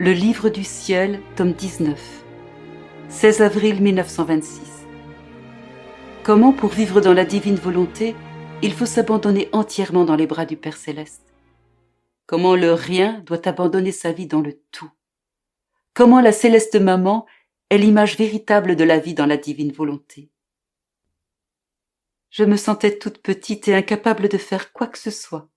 Le livre du ciel, tome 19, 16 avril 1926. Comment, pour vivre dans la divine volonté, il faut s'abandonner entièrement dans les bras du Père Céleste? Comment le rien doit abandonner sa vie dans le tout? Comment la céleste maman est l'image véritable de la vie dans la divine volonté? Je me sentais toute petite et incapable de faire quoi que ce soit.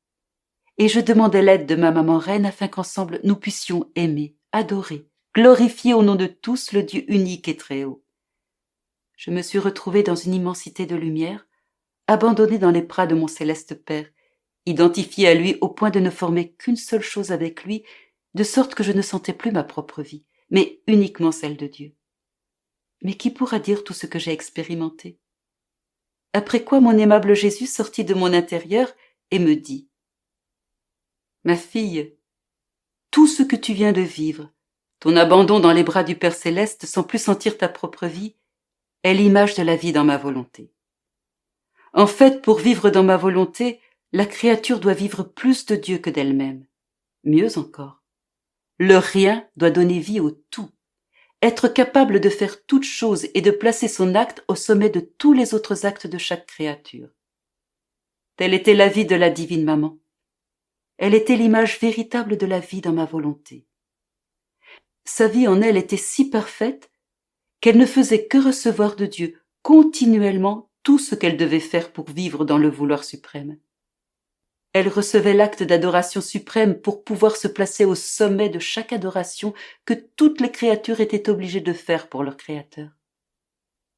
Et je demandais l'aide de ma maman reine afin qu'ensemble nous puissions aimer, adorer, glorifier au nom de tous le Dieu unique et très haut. Je me suis retrouvée dans une immensité de lumière, abandonnée dans les bras de mon céleste Père, identifiée à lui au point de ne former qu'une seule chose avec lui, de sorte que je ne sentais plus ma propre vie, mais uniquement celle de Dieu. Mais qui pourra dire tout ce que j'ai expérimenté? Après quoi mon aimable Jésus sortit de mon intérieur et me dit: Ma fille, tout ce que tu viens de vivre, ton abandon dans les bras du Père Céleste sans plus sentir ta propre vie, est l'image de la vie dans ma volonté. En fait, pour vivre dans ma volonté, la créature doit vivre plus de Dieu que d'elle-même. Mieux encore, le rien doit donner vie au tout, être capable de faire toute chose et de placer son acte au sommet de tous les autres actes de chaque créature. Telle était la vie de la divine maman. Elle était l'image véritable de la vie dans ma volonté. Sa vie en elle était si parfaite qu'elle ne faisait que recevoir de Dieu continuellement tout ce qu'elle devait faire pour vivre dans le vouloir suprême. Elle recevait l'acte d'adoration suprême pour pouvoir se placer au sommet de chaque adoration que toutes les créatures étaient obligées de faire pour leur Créateur.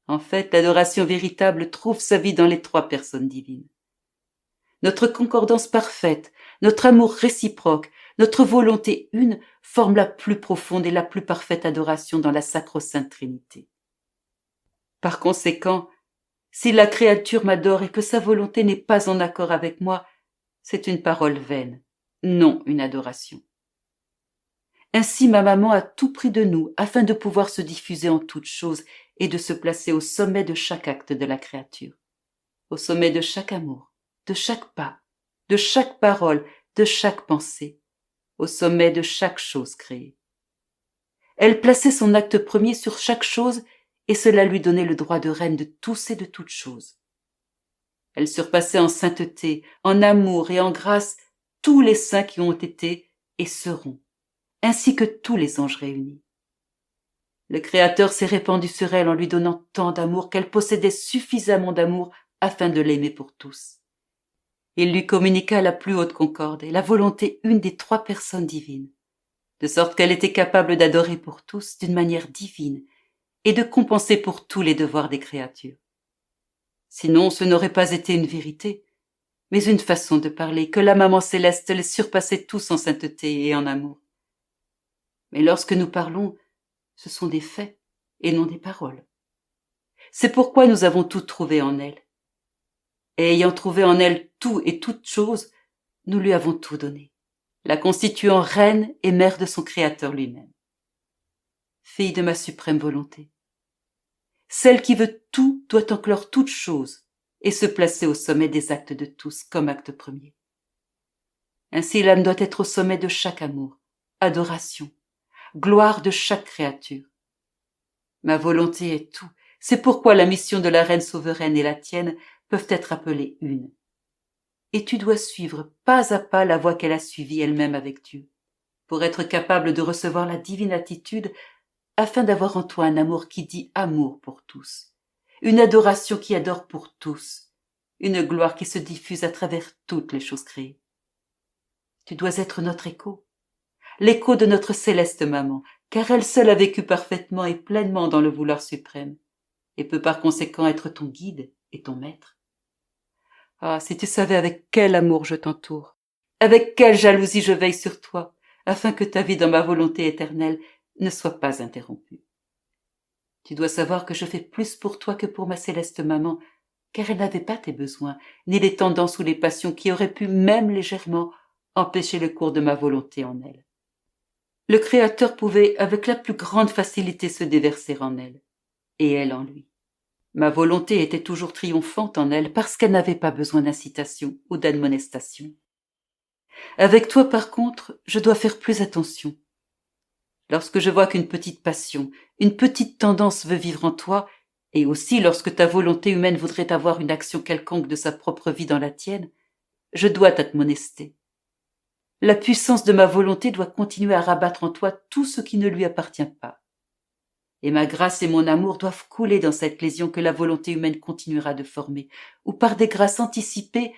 En fait, l'adoration véritable trouve sa vie dans les trois personnes divines. Notre concordance parfaite, notre amour réciproque, notre volonté une forment la plus profonde et la plus parfaite adoration dans la sacro-sainte Trinité. Par conséquent, si la créature m'adore et que sa volonté n'est pas en accord avec moi, c'est une parole vaine, non une adoration. Ainsi ma maman a tout pris de nous afin de pouvoir se diffuser en toutes choses et de se placer au sommet de chaque acte de la créature, au sommet de chaque amour, de chaque pas, de chaque parole, de chaque pensée, au sommet de chaque chose créée. Elle plaçait son acte premier sur chaque chose et cela lui donnait le droit de reine de tous et de toutes choses. Elle surpassait en sainteté, en amour et en grâce tous les saints qui ont été et seront, ainsi que tous les anges réunis. Le Créateur s'est répandu sur elle en lui donnant tant d'amour qu'elle possédait suffisamment d'amour afin de l'aimer pour tous. Il lui communiqua la plus haute concorde et la volonté une des trois personnes divines, de sorte qu'elle était capable d'adorer pour tous d'une manière divine et de compenser pour tous les devoirs des créatures. Sinon, ce n'aurait pas été une vérité, mais une façon de parler que la maman céleste les surpassait tous en sainteté et en amour. Mais lorsque nous parlons, ce sont des faits et non des paroles. C'est pourquoi nous avons tout trouvé en elle. Et ayant trouvé en elle tout et toutes choses, nous lui avons tout donné, la constituant reine et mère de son Créateur lui-même. Fille de ma suprême volonté, celle qui veut tout doit enclore toutes choses et se placer au sommet des actes de tous comme acte premier. Ainsi l'âme doit être au sommet de chaque amour, adoration, gloire de chaque créature. Ma volonté est tout, c'est pourquoi la mission de la reine souveraine et la tienne peuvent être appelées une. Et tu dois suivre pas à pas la voie qu'elle a suivie elle-même avec Dieu, pour être capable de recevoir la divine attitude afin d'avoir en toi un amour qui dit amour pour tous, une adoration qui adore pour tous, une gloire qui se diffuse à travers toutes les choses créées. Tu dois être notre écho, l'écho de notre céleste maman, car elle seule a vécu parfaitement et pleinement dans le vouloir suprême, et peut par conséquent être ton guide et ton maître. Ah, si tu savais avec quel amour je t'entoure, avec quelle jalousie je veille sur toi, afin que ta vie dans ma volonté éternelle ne soit pas interrompue. Tu dois savoir que je fais plus pour toi que pour ma céleste maman, car elle n'avait pas tes besoins, ni les tendances ou les passions qui auraient pu, même légèrement, empêcher le cours de ma volonté en elle. Le Créateur pouvait avec la plus grande facilité se déverser en elle, et elle en lui. Ma volonté était toujours triomphante en elle parce qu'elle n'avait pas besoin d'incitation ou d'admonestation. Avec toi, par contre, je dois faire plus attention. Lorsque je vois qu'une petite passion, une petite tendance veut vivre en toi, et aussi lorsque ta volonté humaine voudrait avoir une action quelconque de sa propre vie dans la tienne, je dois t'admonester. La puissance de ma volonté doit continuer à rabattre en toi tout ce qui ne lui appartient pas. Et ma grâce et mon amour doivent couler dans cette lésion que la volonté humaine continuera de former, ou par des grâces anticipées,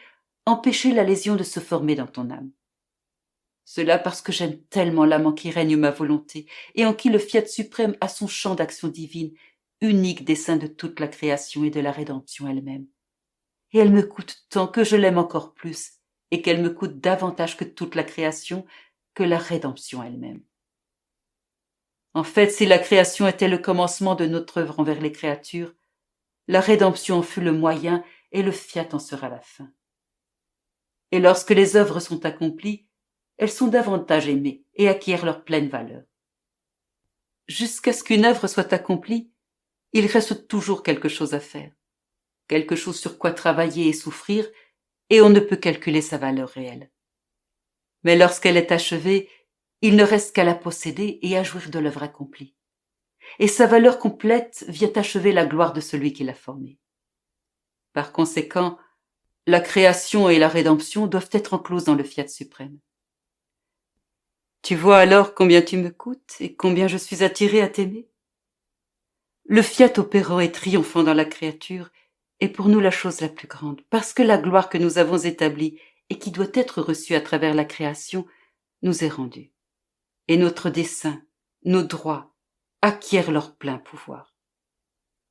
empêcher la lésion de se former dans ton âme. Cela parce que j'aime tellement l'âme en qui règne ma volonté, et en qui le fiat suprême a son champ d'action divine, unique dessein de toute la création et de la rédemption elle-même. Et elle me coûte tant que je l'aime encore plus, et qu'elle me coûte davantage que toute la création, que la rédemption elle-même. En fait, si la création était le commencement de notre œuvre envers les créatures, la rédemption en fut le moyen et le fiat en sera la fin. Et lorsque les œuvres sont accomplies, elles sont davantage aimées et acquièrent leur pleine valeur. Jusqu'à ce qu'une œuvre soit accomplie, il reste toujours quelque chose à faire, quelque chose sur quoi travailler et souffrir, et on ne peut calculer sa valeur réelle. Mais lorsqu'elle est achevée, il ne reste qu'à la posséder et à jouir de l'œuvre accomplie. Et sa valeur complète vient achever la gloire de celui qui l'a formée. Par conséquent, la création et la rédemption doivent être encloses dans le fiat suprême. Tu vois alors combien tu me coûtes et combien je suis attiré à t'aimer? Le fiat opérant et triomphant dans la créature est pour nous la chose la plus grande, parce que la gloire que nous avons établie et qui doit être reçue à travers la création nous est rendue. Et notre dessein, nos droits, acquièrent leur plein pouvoir.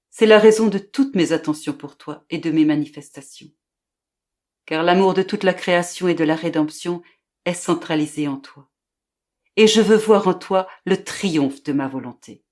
C'est la raison de toutes mes attentions pour toi et de mes manifestations. Car l'amour de toute la création et de la rédemption est centralisé en toi. Et je veux voir en toi le triomphe de ma volonté.